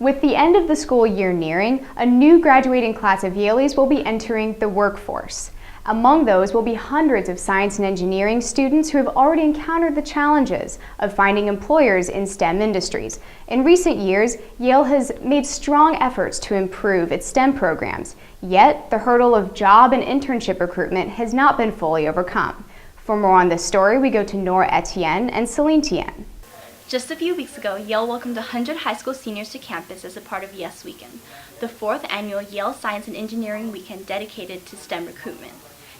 With the end of the school year nearing, a new graduating class of Yaleys will be entering the workforce. Among those will be hundreds of science and engineering students who have already encountered the challenges of finding employers in STEM industries. In recent years, Yale has made strong efforts to improve its STEM programs, yet the hurdle of job and internship recruitment has not been fully overcome. For more on this story, we go to Nora Etienne and Celine Tien. Just a few weeks ago, Yale welcomed 100 high school seniors to campus as a part of YES Weekend, the fourth annual Yale Science and Engineering Weekend dedicated to STEM recruitment.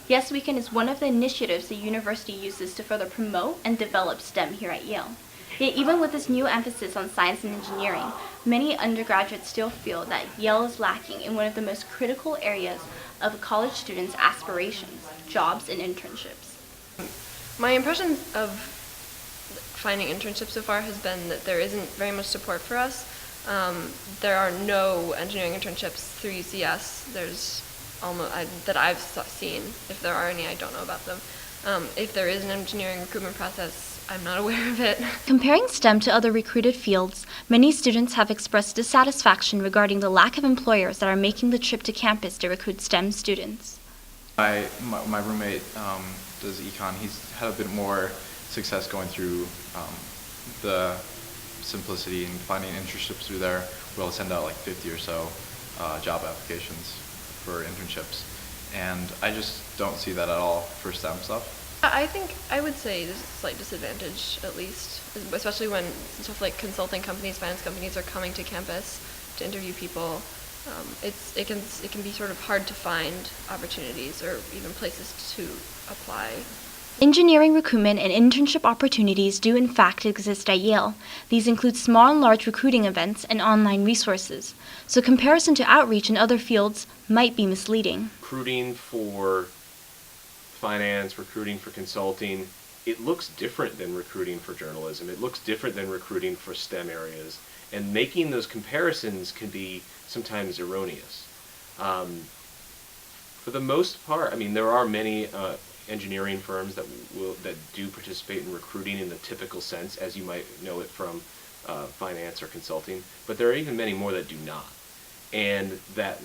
YES Weekend is one of the initiatives the university uses to further promote and develop STEM here at Yale. Yet even with this new emphasis on science and engineering, many undergraduates still feel that Yale is lacking in one of the most critical areas of a college student's aspirations, jobs and internships. My impression of finding internships so far has been that there isn't very much support for us. There are no engineering internships through UCS. There's almost that I've seen. If there are any, I don't know about them. If there is an engineering recruitment process, I'm not aware of it. Comparing STEM to other recruited fields, many students have expressed dissatisfaction regarding the lack of employers that are making the trip to campus to recruit STEM students. My roommate does econ. He's had a bit more success going through the simplicity and finding internships through there. We'll send out like 50 or so job applications for internships, and I just don't see that at all for STEM stuff. I would say there's a slight disadvantage, at least, especially when stuff like consulting companies, finance companies are coming to campus to interview people. It can be sort of hard to find opportunities or even places to apply. Engineering recruitment and internship opportunities do in fact exist at Yale. These include small and large recruiting events and online resources. So comparison to outreach in other fields might be misleading. Recruiting for finance, recruiting for consulting, it looks different than recruiting for journalism. It looks different than recruiting for STEM areas. And making those comparisons can be sometimes erroneous. For the most part, I mean, there are many engineering firms that do participate in recruiting in the typical sense, as you might know it from finance or consulting, but there are even many more that do not. And the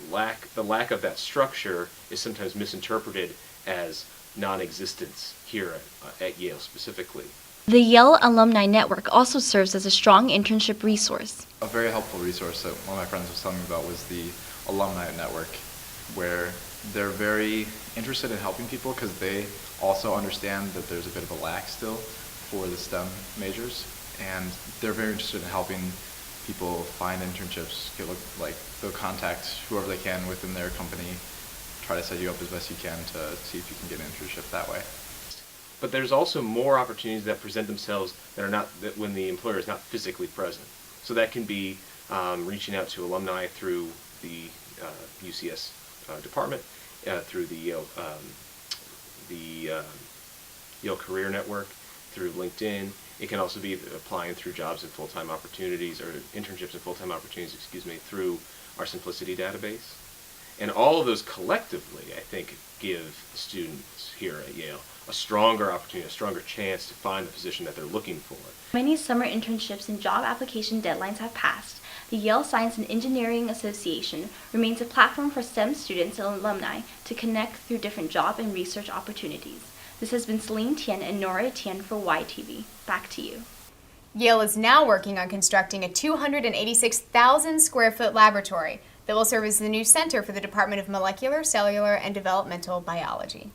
lack of that structure is sometimes misinterpreted as non-existence here at Yale specifically. The Yale Alumni Network also serves as a strong internship resource. A very helpful resource that one of my friends was telling me about was the Alumni Network, where they're very interested in helping people because they also understand that there's a bit of a lack still for the STEM majors, and they're very interested in helping people find internships. They'll contact whoever they can within their company, try to set you up as best you can to see if you can get an internship that way. But there's also more opportunities that present themselves that when the employer is not physically present. So that can be reaching out to alumni through the UCS department, through the Yale Career Network, through LinkedIn. It can also be applying through jobs and full-time opportunities, or internships and full-time opportunities, through our Simplicity database. And all of those collectively, I think, give the students here at Yale a stronger opportunity, a stronger chance to find the position that they're looking for. Many summer internships and job application deadlines have passed. The Yale Science and Engineering Association remains a platform for STEM students and alumni to connect through different job and research opportunities. This has been Celine Tien and Nora Etienne for YTV. Back to you. Yale is now working on constructing a 286,000 square foot laboratory that will serve as the new center for the Department of Molecular, Cellular, and Developmental Biology.